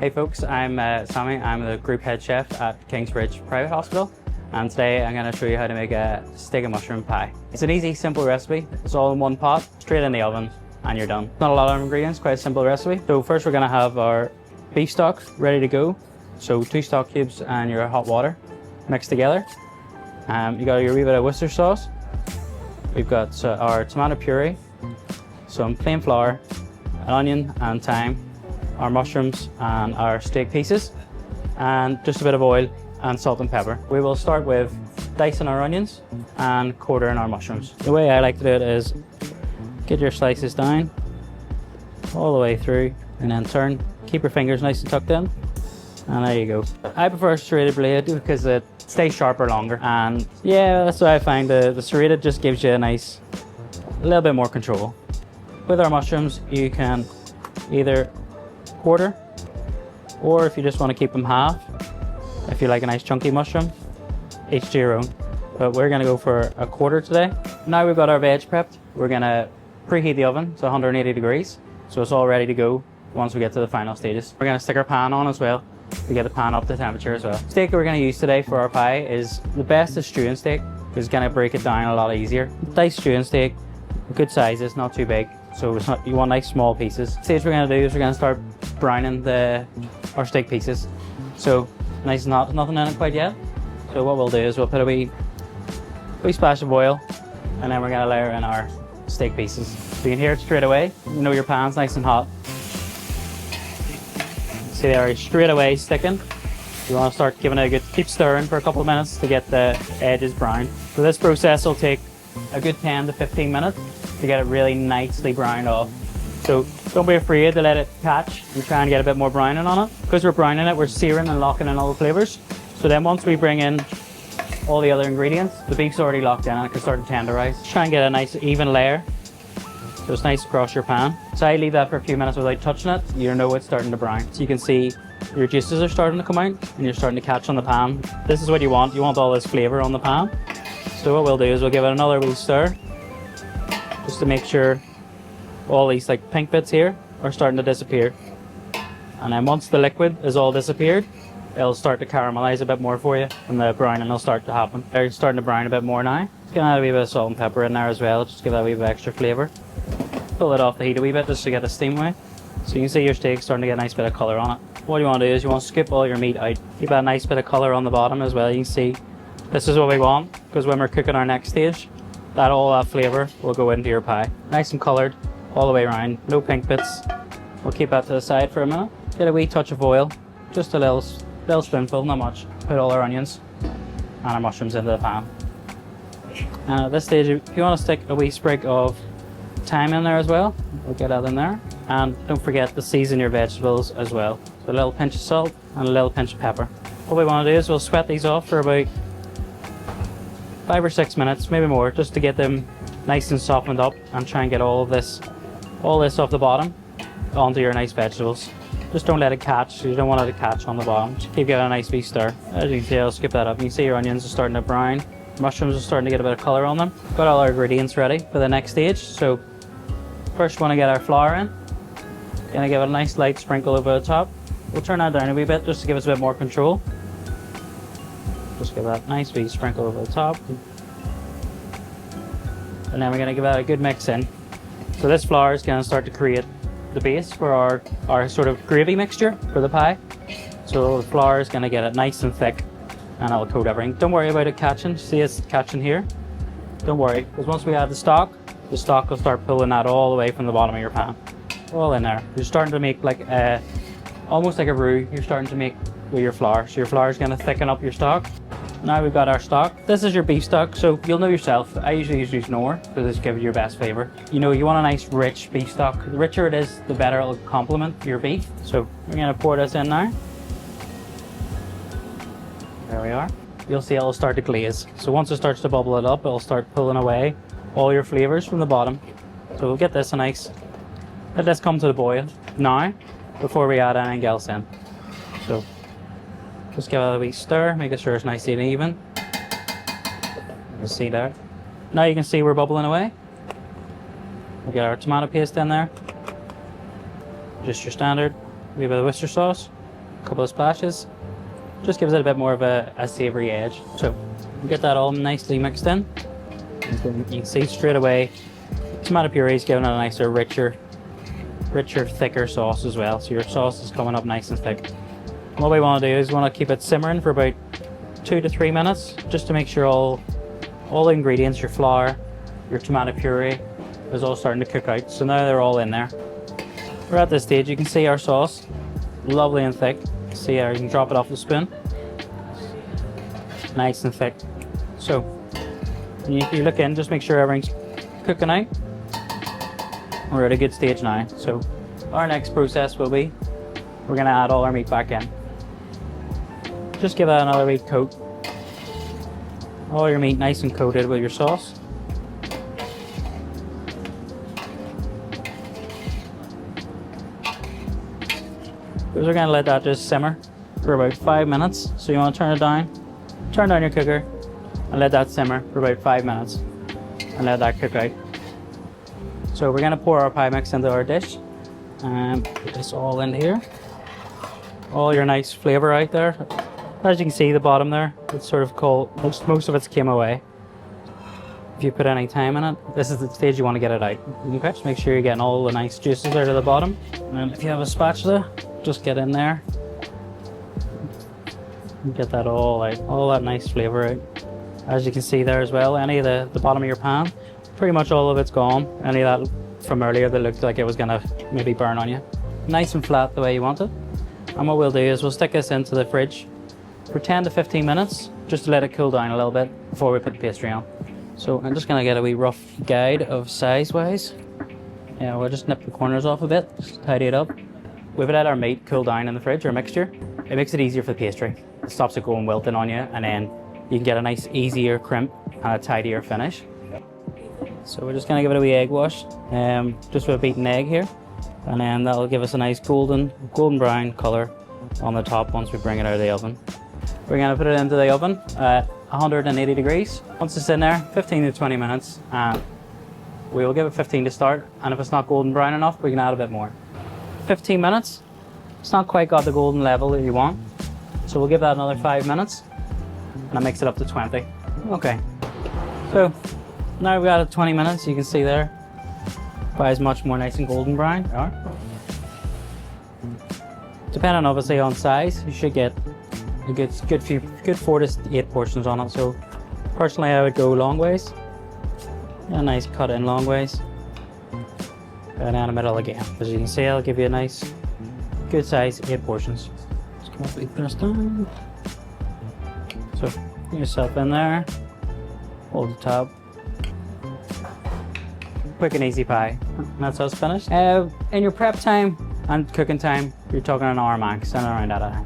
Hey folks, I'm Sammy. I'm the group head chef at Kingsbridge Private Hospital, and today I'm going to show you how to make a steak and mushroom pie. It's an easy, simple recipe. It's all in one pot, straight in the oven, and you're done. Not a lot of ingredients, quite a simple recipe. So first we're going to have our beef stock ready to go. So 2 stock cubes and your hot water mixed together. You got your wee bit of Worcestershire sauce. We've got our tomato puree, some plain flour, an onion and thyme, our mushrooms and our steak pieces, and just a bit of oil and salt and pepper. We will start with dicing our onions and quartering our mushrooms. The way I like to do it is get your slices down all the way through and then turn. Keep your fingers nice and tucked in, and there you go. I prefer a serrated blade because it stays sharper longer, and yeah, that's what I find. The serrated just gives you a little bit more control. With our mushrooms, you can either quarter, or if you just want to keep them half, if you like a nice chunky mushroom, each to your own. But we're going to go for a quarter today. Now we've got our veg prepped, we're going to preheat the oven to 180 degrees, so it's all ready to go once we get to the final stages. We're going to stick our pan on as well to get the pan up to temperature as well. The steak that we're going to use today for our pie is the best is stewing steak, because it's going to break it down a lot easier. Diced stewing steak, good sizes, not too big. So it's not, you want nice small pieces. The stage we're going to do is we're going to start browning our steak pieces. So nice and hot, nothing in it quite yet. So what we'll do is we'll put a wee splash of oil, and then we're going to layer in our steak pieces. So you can hear it straight away. You know your pan's nice and hot. See there, straight away sticking. You want to start giving it a good, keep stirring for a couple of minutes to get the edges brown. So this process will take a good 10 to 15 minutes to get it really nicely browned off. So don't be afraid to let it catch and try and get a bit more browning on it. Because we're browning it, we're searing and locking in all the flavours. So then once we bring in all the other ingredients, the beef's already locked in and it can start to tenderise. Try and get a nice even layer, so it's nice across your pan. So I leave that for a few minutes without touching it. You know it's starting to brown. So you can see your juices are starting to come out and you're starting to catch on the pan. This is what you want. You want all this flavour on the pan. So what we'll do is we'll give it another wee stir, just to make sure all these like pink bits here are starting to disappear. And then once the liquid is all disappeared, it'll start to caramelize a bit more for you, and the browning will start to happen. They're starting to brown a bit more now. Just gonna add a wee bit of salt and pepper in there as well, just to give that a wee bit of extra flavour. Pull it off the heat a wee bit just to get the steam away. So you can see your steak starting to get a nice bit of colour on it. What you want to do is you want to scoop all your meat out. Keep a nice bit of colour on the bottom as well. You can see this is what we want, because when we're cooking our next stage, all that flavour will go into your pie. Nice and coloured all the way around, no pink bits. We'll keep that to the side for a minute. Get a wee touch of oil, just a little spoonful, not much. Put all our onions and our mushrooms into the pan. And at this stage, if you want to stick a wee sprig of thyme in there as well, we'll get that in there. And don't forget to season your vegetables as well. So a little pinch of salt and a little pinch of pepper. What we want to do is we'll sweat these off for about 5 or 6 minutes, maybe more, just to get them nice and softened up and try and get all this off the bottom onto your nice vegetables. Just don't let it catch. You don't want it to catch on the bottom. Just keep getting a nice wee stir. As you can see, I'll skip that up. You can see your onions are starting to brown. Mushrooms are starting to get a bit of colour on them. Got all our ingredients ready for the next stage. So first we want to get our flour in. Gonna give it a nice light sprinkle over the top. We'll turn that down a wee bit just to give us a bit more control. Just give that nice wee sprinkle over the top. And then we're going to give that a good mix in. So this flour is going to start to create the base for our sort of gravy mixture for the pie. So the flour is going to get it nice and thick, and it'll coat everything. Don't worry about it catching. See it's catching here? Don't worry, because once we add the stock will start pulling that all the way from the bottom of your pan. All in there. You're starting to make like almost like a roux you're starting to make with your flour. So your flour is going to thicken up your stock. Now we've got our stock. This is your beef stock, so you'll know yourself. I usually use Knorr because this gives you your best flavour. You know, you want a nice rich beef stock. The richer it is, the better it'll complement your beef. So we're going to pour this in now. There we are. You'll see it'll start to glaze. So once it starts to bubble it up, it'll start pulling away all your flavours from the bottom. So we'll get this let this come to the boil now before we add anything else in. So just give it a wee stir, making sure it's nice and even. You can see there. Now you can see we're bubbling away. We get our tomato paste in there. Just your standard. A wee bit of Worcestershire sauce. a couple of splashes. Just gives it a bit more of a savoury edge. So get that all nicely mixed in. You can see straight away tomato puree is giving it a nicer, richer, thicker sauce as well. So your sauce is coming up nice and thick. What we want to do is we want to keep it simmering for about 2 to 3 minutes, just to make sure all the ingredients, your flour, your tomato puree, is all starting to cook out. So now they're all in there. We're at this stage. You can see our sauce, lovely and thick. See how you can drop it off the spoon, nice and thick. So if you look in, just make sure everything's cooking out. We're at a good stage now. So our next process will be, we're going to add all our meat back in. Just give that another wee coat. All your meat nice and coated with your sauce. Because we're going to let that just simmer for about 5 minutes. So you want to turn down your cooker and let that simmer for about 5 minutes and let that cook out. So we're going to pour our pie mix into our dish and put this all in here. All your nice flavour out there. As you can see, the bottom there, it's sort of cold. Most of it's came away. If you put any thyme in it, this is the stage you want to get it out. Okay, just make sure you're getting all the nice juices out of the bottom. And if you have a spatula, just get in there. Get that all out, all that nice flavour out. As you can see there as well, any of the bottom of your pan, pretty much all of it's gone. Any of that from earlier that looked like it was gonna maybe burn on you. Nice and flat the way you want it. And what we'll do is we'll stick this into the fridge for 10 to 15 minutes, just to let it cool down a little bit before we put the pastry on. So I'm just gonna get a wee rough guide of size-wise. Yeah, we'll just nip the corners off a bit, just tidy it up. We've let our meat cool down in the fridge, our mixture. It makes it easier for the pastry. It stops it going wilting on you, and then you can get a nice easier crimp and a tidier finish. So we're just gonna give it a wee egg wash, just with a beaten egg here. And then that'll give us a nice golden brown colour on the top once we bring it out of the oven. We're gonna put it into the oven at 180 degrees. Once it's in there, 15 to 20 minutes, and we will give it 15 to start. And if it's not golden brown enough, we can add a bit more. 15 minutes, it's not quite got the golden level that you want. So we'll give that another 5 minutes, and I'll mix it up to 20. Okay, so now we've got it 20 minutes, you can see there. Pie is much more nice and golden brown. Depending obviously on size, you should get a good 4 to 8 portions on it. So personally I would go long ways, a nice cut in long ways, and down the middle again. As you can see, I'll give you a nice good size 8 portions. Just complete this down. So get yourself in there, hold the top. Quick and easy pie. And that's us finished. In your prep time and cooking time, you're talking an hour max, and around that time.